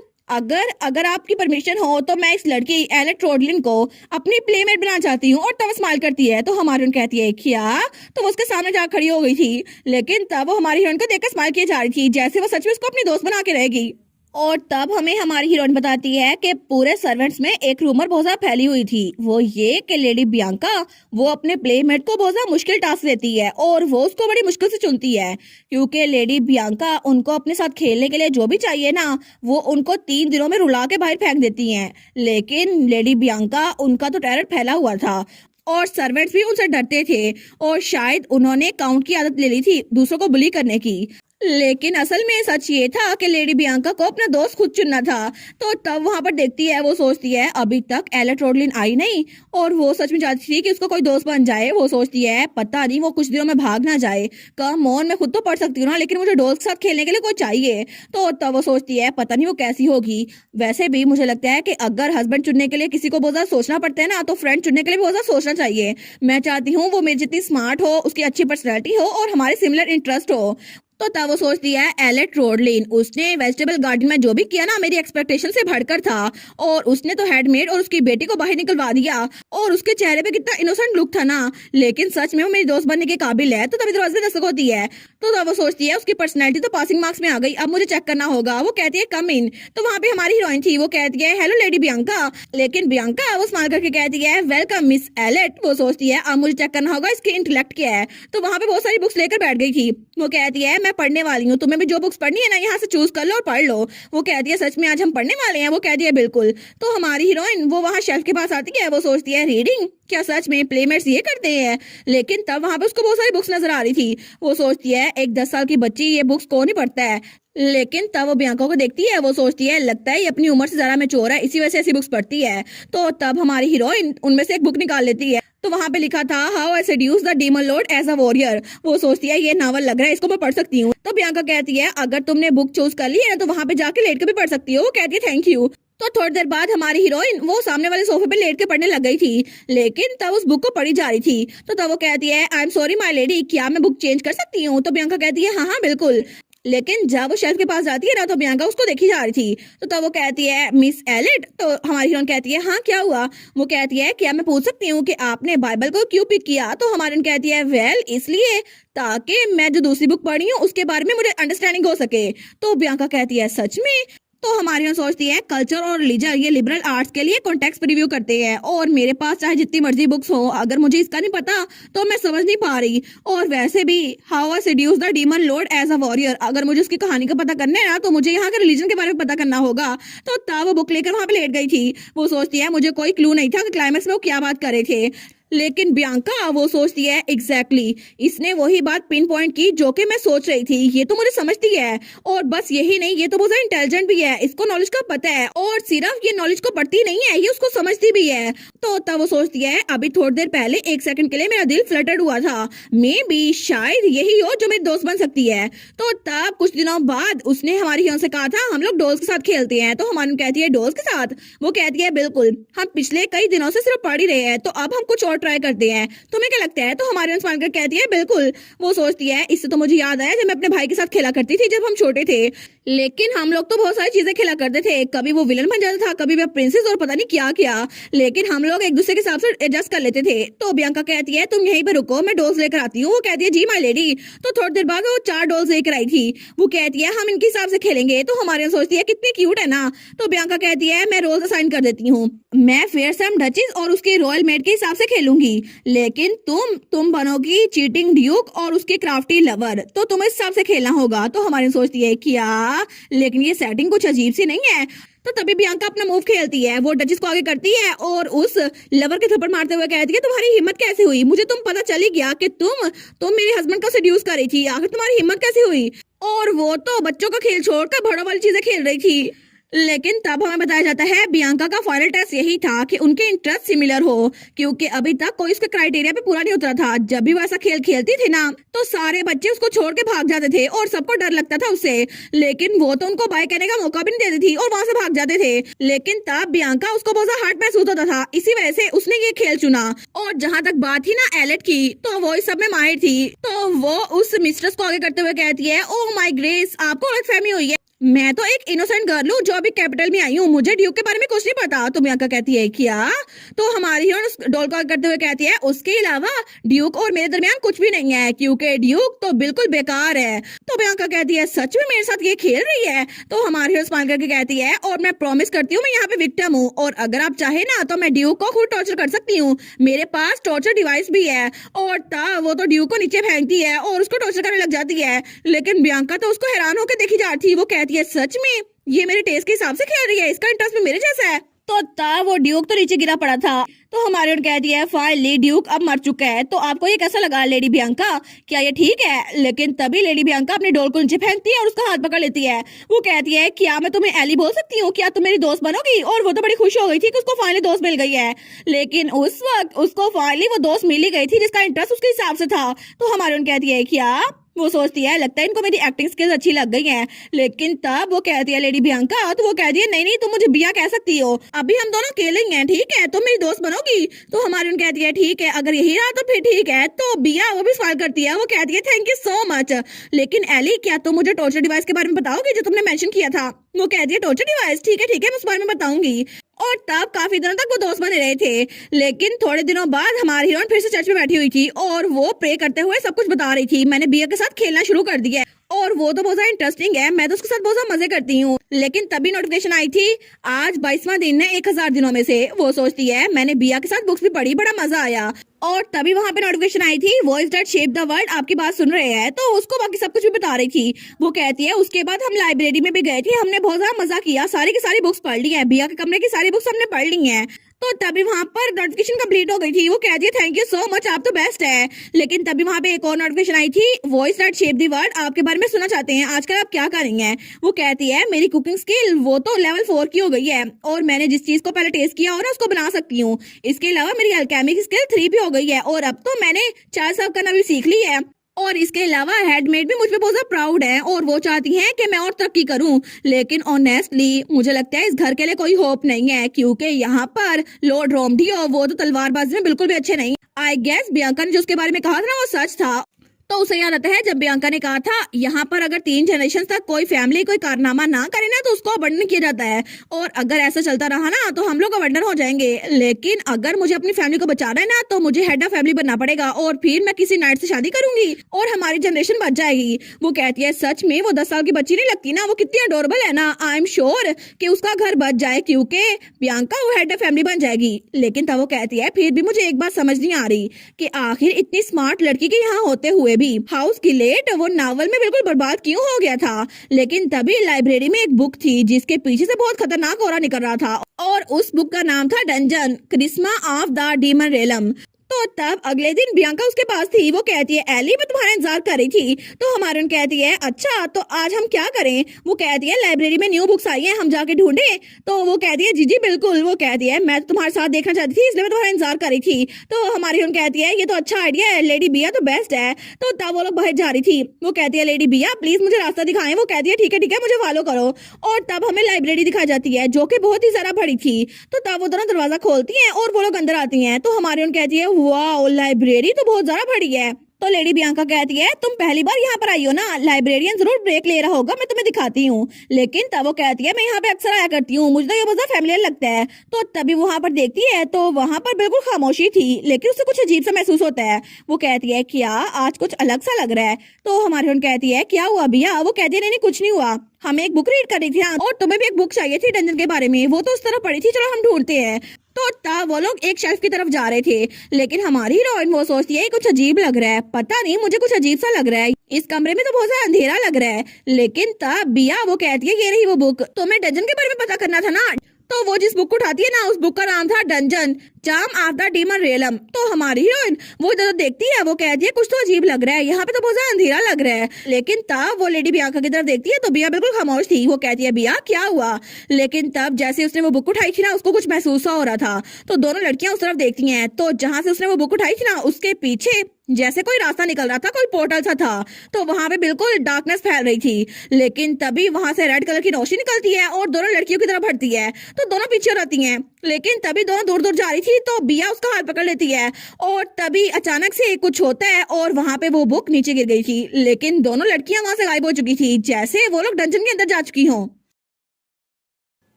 S1: अगर आपकी परमिशन हो तो मैं इस लड़की एलेट रोडलिन को अपनी प्लेमेट बनाना चाहती हूँ। और तब स्माइल करती है। तो हमारी हीरोइन कहती है क्या, तो वो उसके सामने जा खड़ी हो गई थी। लेकिन तब वो हमारी हीरोइन को देखकर स्माइल किए जा रही थी, जैसे वो सच में उसको अपनी दोस्त बना के रहेगी। और तब हमें हमारी हीरोइन बताती है कि पूरे सर्वेंट्स में एक रूमर बहुत ज्यादा फैली हुई थी, वो ये कि लेडी बियांका वो अपने प्लेमेट को बहुत ज्यादा मुश्किल टास्क देती है, और वो उसको बड़ी मुश्किल से चुनती है, क्योंकि लेडी बियांका उनको अपने साथ खेलने के लिए जो भी चाहिए ना वो उनको 3 दिनों में रुला के बाहर फेंक देती हैं। लेकिन लेडी बियांका उनका तो टेरर फैला हुआ था, और सर्वेंट्स भी उनसे डरते थे, और शायद उन्होंने काउंट की आदत ले ली थी दूसरों को बुली करने की। लेकिन असल में सच ये था कि लेडी बियांका को अपना दोस्त खुद चुनना था। तो तब वहां पर देखती है, वो सोचती है अभी तक एलेट रोडलिन आई नहीं, और वो सच में चाहती थी कि उसको कोई दोस्त बन जाए। वो सोचती है पता नहीं वो कुछ दिनों में भाग ना जाए, कम ऑन मैं खुद तो पढ़ सकती हूँ ना, लेकिन मुझे दोस्त के साथ खेलने के लिए कोई चाहिए। तो तब वो सोचती है पता नहीं वो कैसी होगी। वैसे भी मुझे लगता है कि अगर हस्बैंड चुनने के लिए किसी को बहुत ज्यादा सोचना पड़ता है ना, तो फ्रेंड चुनने के लिए भी बहुत ज्यादा सोचना चाहिए। मैं चाहती हूँ वो मेरी जितनी स्मार्ट हो, उसकी अच्छी पर्सनैलिटी हो, और हमारे सिमिलर इंटरेस्ट हो। तो तब वो सोचती है एलेट रोडलिन उसने वेजिटेबल गार्डन में जो भी किया ना मेरी एक्सपेक्टेशन से बढ़कर था, और उसने तो हेडमेड और उसकी बेटी को बाहर निकलवा दिया, और उसके चेहरे पे कितना इनोसेंट लुक था ना, लेकिन सच में वो मेरी दोस्त बनने के काबिल है। तो तभी दरवाजे पे दस्तक होती है। तो तब वो सोचती है उसकी पर्सनैलिटी तो पासिंग मार्क्स में आ गई, अब मुझे चेक करना होगा। वो कहती है कम इन। तो वहां पे हमारी हीरोइन थी, वो कहती है हेलो लेडी बियांका। लेकिन बियांका वो स्माइल करके कहती है वेलकम मिस एलेट। वो सोचती है अब मुझे चेक करना होगा इसके इंटेलेक्ट क्या है। तो वहां पे बहुत सारी बुक्स लेकर बैठ गई थी। वो कहती है मैं पढ़ने वाली हूँ, तुम्हें भी जो बुक्स पढ़नी है ना यहाँ से चूज कर लो और पढ़ लो। वो कहती है सच में आज हम पढ़ने वाले हैं। वो कहती है बिल्कुल। तो हमारी हीरोइन वो वहाँ शेल्फ के पास आती है। वो सोचती है रीडिंग, क्या सच में प्लेमेट्स ये करते हैं। लेकिन तब वहां पे उसको बहुत सारी बुक्स नजर आ रही थी। वो सोचती है एक 10 साल की बच्ची ये बुक्स कौन ही पढ़ता है। लेकिन तब वो बियांका को देखती है। वो सोचती है लगता है ये अपनी उम्र से ज्यादा मैच्योर है, इसी वजह से ऐसी बुक्स पढ़ती है। तो तब हमारी हीरोइन उनमें से एक बुक निकाल लेती है। तो वहां पे लिखा था how I seduce the demon lord as a warrior. वो सोचती है ये नावल लग रहा है, इसको मैं पढ़ सकती हूँ। तो बियांका कहती है अगर तुमने बुक चूज कर ली है तो वहां पे जाके लेट के भी पढ़ सकती हो। वो कहती है थैंक यू। तो थोड़ी देर बाद हमारी हीरोइन वो सामने वाले सोफे पे लेट के पढ़ने लग गई थी, लेकिन तब उस बुक को पढ़ी जा रही थी। तो तब वो कहती है I am sorry my lady, क्या मैं बुक चेंज कर सकती हूँ। तो बियांका कहती है हाँ हाँ बिल्कुल। लेकिन जब वो शेल्फ के पास जाती है ना तो बियांका उसको देखी जा रही थी। तो तब वो कहती है मिस एलिट। तो हमारी हीरोइन कहती है हाँ क्या हुआ। वो कहती है क्या मैं पूछ सकती हूँ कि आपने बाइबल को क्यों पिक किया। तो हमारी हीरोइन कहती है वेल इसलिए ताकि मैं जो दूसरी बुक पढ़ी हूँ उसके बारे में मुझे अंडरस्टैंडिंग हो सके। तो बियांका कहती है सच में। तो हमारी यहाँ सोचती है कल्चर और रिलीजन ये लिबरल आर्ट्स के लिए कॉन्टेक्स्ट रिव्यू करते हैं और मेरे पास चाहे जितनी मर्जी बुक्स हो अगर मुझे इसका नहीं पता तो मैं समझ नहीं पा रही। और वैसे भी how I seduce the demon lord as a warrior अगर मुझे उसकी कहानी का पता करना है ना तो मुझे यहाँ के रिलीजन के बारे में पता करना होगा। तो तब वो बुक लेकर वहां पे लेट गई थी। वो सोचती है मुझे कोई क्लू नहीं था कि क्लाइमेक्स में वो क्या बात कर रहे थे। लेकिन बियांका वो सोचती है एग्जैक्टली इसने वही बात पिन पॉइंट की जो कि मैं सोच रही थी। ये तो मुझे समझती है और बस यही नहीं ये तो बहुत इंटेलिजेंट भी है। इसको नॉलेज का पता है और सिर्फ ये नॉलेज को पढ़ती नहीं है ये उसको समझती भी है। तो तब वो सोचती है अभी थोड़ी देर पहले एक सेकंड के लिए मेरा दिल फ्लटर्ड हुआ था। मे बी शायद यही हो जो मेरी दोस्त बन सकती है। तो तब कुछ दिनों बाद उसने हमारी हीरोइन से कहा था हम लोग डॉल्स के साथ खेलते हैं। तो हमारी कहती है डॉल्स के साथ। वो कहती है बिल्कुल हम पिछले कई दिनों से सिर्फ पढ़ ही रहे हैं तो अब हम कुछ और ट्राई करते हैं तुम्हें क्या लगता है। तो हमारे मान कर कहती है बिल्कुल। वो सोचती है इससे तो मुझे याद आया जब मैं अपने भाई के साथ खेला करती थी जब हम छोटे थे। लेकिन हम लोग तो बहुत सारी चीजें खेला करते थे कभी वो विलन बन जाता था कभी वो प्रिंसेस और पता नहीं क्या क्या। लेकिन हम लोग एक दूसरे के हिसाब से एडजस्ट कर लेते थे। तो बियांका कहती है तुम यहीं पर रुको मैं डोल्स लेकर आती हूँ। वो कहती है जी माय लेडी। तो थोड़ी देर बाद वो 4 डोल्स लेकर आई थी। वो कहती है हम इनके हिसाब से खेलेंगे। तो हमारे सोचती है कितनी क्यूट है ना। तो बियांका कहती है मैं रोल्स असाइन कर देती हूँ मैं फेयरसम डचेस और उसके रॉयल मेड के हिसाब से खेलूंगी लेकिन तुम बनोगी चीटिंग ड्यूक और उसके क्राफ्टी लवर। तो तुम्हें इस हिसाब से खेलना होगा। तो हमारी सोचती है क्या लेकिन ये सेटिंग कुछ अजीब सी नहीं है। तो तभी बियांका अपना मूव खेलती है वो डचेस को आगे करती है और उस लवर के थप्पड़ मारते हुए कहती है तुम्हारी हिम्मत कैसे हुई मुझे तुम पता चली गया कि तुम मेरे हस्बैंड को सेड्यूस कर रही थी आखिर तुम्हारी हिम्मत कैसे हुई। और वो तो बच्चों का खेल छोड़कर बड़ों वाली चीजें खेल रही थी। लेकिन तब हमें बताया जाता है बियांका का फाइनल टेस्ट यही था कि उनके इंटरेस्ट सिमिलर हो क्योंकि अभी तक कोई उसके क्राइटेरिया पे पूरा नहीं उतरा था। जब भी वो ऐसा खेल खेलती थी ना तो सारे बच्चे उसको छोड़ के भाग जाते थे और सबको डर लगता था उससे। लेकिन वो तो उनको बाय कहने का मौका भी नहीं देती थी और वहां से भाग जाते थे। लेकिन तब बियांका उसको बहुत ज्यादा हर्ट महसूस होता था इसी वजह से उसने ये खेल चुना। और जहां तक बात थी ना एलेट की तो वो इस सब में माहिर थी। तो वो उस मिस्ट्रेस को आगे करते हुए कहती है ओह माय ग्रेस आपको गलतफहमी हुई है मैं तो एक इनोसेंट गर्ल हूँ जो अभी कैपिटल में आई हूँ मुझे ड्यूक के बारे में कुछ नहीं पता। तो बियांका कहती है क्या। तो हमारी हीरोइन डॉल को करते हुए कहती है उसके अलावा ड्यूक और मेरे दरमियान कुछ भी नहीं है क्योंकि ड्यूक तो बिल्कुल बेकार है। तो बियांका कहती है सच में मेरे साथ ये खेल रही है। तो हमारी हीरोइन स्माइल करके कहती है और मैं प्रॉमिस करती हूँ मैं यहाँ पे विक्टिम हूँ और अगर आप चाहे ना तो मैं ड्यूक को खुद टॉर्चर कर सकती हूँ मेरे पास टॉर्चर डिवाइस भी है। और तब वो तो ड्यूक को नीचे फेंकती है और उसको टॉर्चर करने लग जाती है। लेकिन बियांका तो उसको हैरान होकर देखी जा रही थी। वो कहती है सच में ये मेरे टेस्ट के हिसाब से खेल रही है इसका इंटरेस्ट भी मेरे जैसा है। तो तब वो ड्यूक तो नीचे गिरा पड़ा था। तो हमारे उन कहती है फाइनली ड्यूक अब मर चुका है। तो आपको ये कैसा लगा लेडी बियांका क्या ये ठीक है। लेकिन तभी लेडी बियांका अपने डोल को नीचे फेंकती है और उसका हाथ पकड़ लेती है। वो कहती है क्या मैं तुम्हें एली बोल सकती हूँ क्या तुम मेरी दोस्त बनोगी। और वो तो बड़ी खुश हो गई थी कि उसको फाइनली दोस्त मिल गई है। लेकिन उस वक्त उसको फाइनली वो दोस्त मिल ही गई थी जिसका इंटरेस्ट उसके हिसाब से था। तो हमारे उन कहती है क्या वो सोचती है लगता है इनको मेरी एक्टिंग स्किल्स अच्छी लग गई हैं। लेकिन तब वो कहती है लेडी बियांका तो वो कहती है नहीं नहीं तुम मुझे बिया कह सकती हो अभी हम दोनों खेलेंगे ठीक है तुम मेरी दोस्त बनोगी। तो हमारी उन कहती है ठीक है अगर यही रहा तो फिर ठीक है। तो बिया वो भी सवाल करती है वो कहती है थैंक यू सो मच। लेकिन एली क्या तुम मुझे टॉर्चर डिवाइस के बारे में बताओगे जो तुमने मेंशन किया था। वो कहती है टॉर्चर डिवाइस ठीक है मैं उस बारे में बताऊंगी। और तब काफी दिनों तक वो दोस्त बने रहे थे। लेकिन थोड़े दिनों बाद हमारी हीरोइन फिर से चर्च में बैठी हुई थी और वो प्रे करते हुए सब कुछ बता रही थी मैंने बिया के साथ खेलना शुरू कर दिया है और वो तो बहुत इंटरेस्टिंग है मैं तो उसके साथ बहुत ज्यादा मजे करती हूँ। लेकिन तभी नोटिफिकेशन आई थी आज 22वां दिन है 1000 दिनों में से। वो सोचती है मैंने बिया के साथ बुक्स भी पढ़ी बड़ा मजा आया। और तभी वहां पे नोटिफिकेशन आई थी voice that shape the world आपकी बात सुन रहे हैं। तो उसको बाकी सब कुछ भी बता रही थी। वो कहती है उसके बाद हम लाइब्रेरी में भी गए थे हमने बहुत ज्यादा मजा किया सारी की सारी बुक्स पढ़ ली है बिया के कमरे की सारी बुक्स हमने पढ़ ली है। तो तभी वहां पर नोटिफिकेशन कंप्लीट हो गई थी। वो कहती है थैंक यू सो मच आप तो बेस्ट है। लेकिन तभी वहां पे एक और नोटिफिकेशन आई थी voice that shape the world आपके बारे में सुनना चाहते हैं आजकल आप क्या कर रही हैं। वो कहती है मेरी कुकिंग स्किल वो तो लेवल 4 की हो गई है और मैंने जिस चीज को पहले टेस्ट किया हो ना उसको बना सकती हूँ। इसके अलावा मेरी अल्केमी की स्किल 3 भी हो गई है और अब तो मैंने चाय सर्व करना भी सीख ली है। और इसके अलावा हेडमेड भी मुझ पे बहुत ज्यादा प्राउड है और वो चाहती हैं कि मैं और तरक्की करूं। लेकिन ऑनेस्टली मुझे लगता है इस घर के लिए कोई होप नहीं है क्योंकि यहाँ पर लॉर्ड रोमडियो वो तो तलवारबाजी में बिल्कुल भी अच्छे नहीं। आई गेस बियांका ने जो उसके बारे में कहा था ना वो सच था। तो उसे याद आता है जब प्रियंका ने कहा था यहाँ पर अगर 3 जनरेशन तक कोई फैमिली कोई कारनामा ना करे ना तो उसको अबंडन किया जाता है, और अगर ऐसा चलता रहा ना तो हम लोग अबंडन हो जाएंगे। लेकिन अगर मुझे अपनी फैमिली को बचाना है ना तो मुझे हेड ऑफ फैमिली बनना पड़ेगा, और फिर मैं किसी नाइट से शादी करूंगी और हमारी जनरेशन बच जाएगी। वो कहती है सच में वो 10 साल की बच्ची नहीं लगती ना, वो कितनी अडोरेबल है ना। आई एम श्योर कि उसका घर बच जाए क्योंकि प्रियंका वो हेड ऑफ फैमिली बन जाएगी। लेकिन तब वो कहती है फिर भी मुझे एक बात समझ नहीं आ रही कि आखिर इतनी स्मार्ट लड़की के यहाँ होते हुए भी हाउस की लेट वो नावल में बिल्कुल बर्बाद क्यों हो गया था। लेकिन तभी लाइब्रेरी में एक बुक थी जिसके पीछे से बहुत खतरनाक कोहरा निकल रहा था, और उस बुक का नाम था dungeon क्रिस्मा of the demon realm. तो तब अगले दिन प्रियंका उसके पास थी। वो कहती है एली मैं तुम्हारा इंतजार कर रही थी। तो हमारन कहती है अच्छा तो आज हम क्या करें। वो कहती है लाइब्रेरी में न्यू बुक्स आई है, हम जाके ढूंढे। तो वो कहती है जी जी बिल्कुल। वो कहती है मैं तो तुम्हारे साथ देखना चाहती थी इसलिए मैं तुम्हारा इंतजार कर रही थी। तो हमारी उन कहती है ये तो अच्छा आइडिया है, लेडी बिया तो बेस्ट है। तो तब वो लोग बाहर जा रही थी। वो कहती है लेडी बिया प्लीज मुझे रास्ता दिखाएं। वो कहती है ठीक है मुझे फॉलो करो। और तब हमें लाइब्रेरी दिखाई जाती है जो कि बहुत ही ज्यादा बड़ी थी। तो तब वो दोनों दरवाजा खोलती है और वो लोग अंदर आती है। तो हमारी उन कहती है वाह लाइब्रेरी तो बहुत ज्यादा बड़ी है। तो लेडी प्रियंका कहती है तुम पहली बार यहाँ पर आई हो ना, लाइब्रेरियन जरूर ब्रेक ले रहा होगा, मैं तुम्हें दिखाती हूँ। लेकिन तब वो कहती है मैं यहाँ पे अक्सर आया करती हूँ, मुझे तो ये बहुत फैमिलियर लगता है। तो तभी वहां पर देखती है तो वहां पर बिल्कुल खामोशी थी, लेकिन उसे कुछ अजीब सा महसूस होता है। वो कहती है क्या आज कुछ अलग सा लग रहा है। तो हमारी उन कहती है क्या हुआ भैया। वो कहती है नहीं कुछ नहीं हुआ, हमें एक बुक रीड करनी थी और तुम्हें भी एक बुक चाहिए थी डंजन के बारे में, वो तो उस तरफ पड़ी थी, चलो हम ढूंढते हैं। तो तब वो लोग एक शेल्फ की तरफ जा रहे थे, लेकिन हमारी हीरोइन वो सोचती है कुछ अजीब लग रहा है, पता नहीं मुझे कुछ अजीब सा लग रहा है, इस कमरे में तो बहुत ज्यादा अंधेरा लग रहा है। लेकिन तब बिया वो कहती है ये रही वो बुक, तुम्हें डंजन के बारे में पता करना था ना। तो वो जिस बुक को उठाती है ना उस बुक का नाम था dungeon charm of the demon realm. तो हमारी हीरोइन वो जब देखती है वो कहती है कुछ तो अजीब लग रहा है, यहाँ पे तो बहुत ज्यादा अंधेरा लग रहा है। लेकिन तब वो लेडी बिया की तरफ देखती है तो बिया बिल्कुल खामोश थी। वो कहती है बिया क्या हुआ। लेकिन तब जैसे उसने वो बुक उठाई थी ना उसको कुछ महसूस हो रहा था। तो दोनों लड़कियां उस तरफ देखती हैं तो जहां से उसने वो बुक उठाई थी ना उसके पीछे जैसे कोई रास्ता निकल रहा था, कोई पोर्टल सा था। तो वहां पे बिल्कुल डार्कनेस फैल रही थी। लेकिन तभी वहां से रेड कलर की रोशनी निकलती है और दोनों लड़कियों की तरफ बढ़ती है। तो दोनों पीछे रहती हैं। लेकिन तभी दोनों दूर दूर जा रही थी तो बिया उसका हाथ पकड़ लेती है और तभी अचानक से कुछ होता है और वहां पे वो बुक नीचे गिर गई थी। लेकिन दोनों लड़कियां वहां से गायब हो चुकी थी, जैसे वो लोग डंजन के अंदर जा चुकी हों।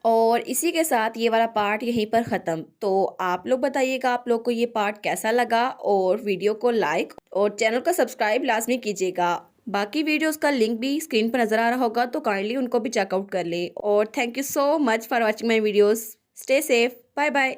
S1: और इसी के साथ ये वाला पार्ट यहीं पर ख़त्म। तो आप लोग बताइएगा आप लोग को ये पार्ट कैसा लगा, और वीडियो को लाइक और चैनल को सब्सक्राइब लाजमी कीजिएगा। बाकी वीडियोस का लिंक भी स्क्रीन पर नज़र आ रहा होगा तो काइंडली उनको भी चेकआउट कर लें। और thank you so much for watching my videos. Stay safe, bye bye.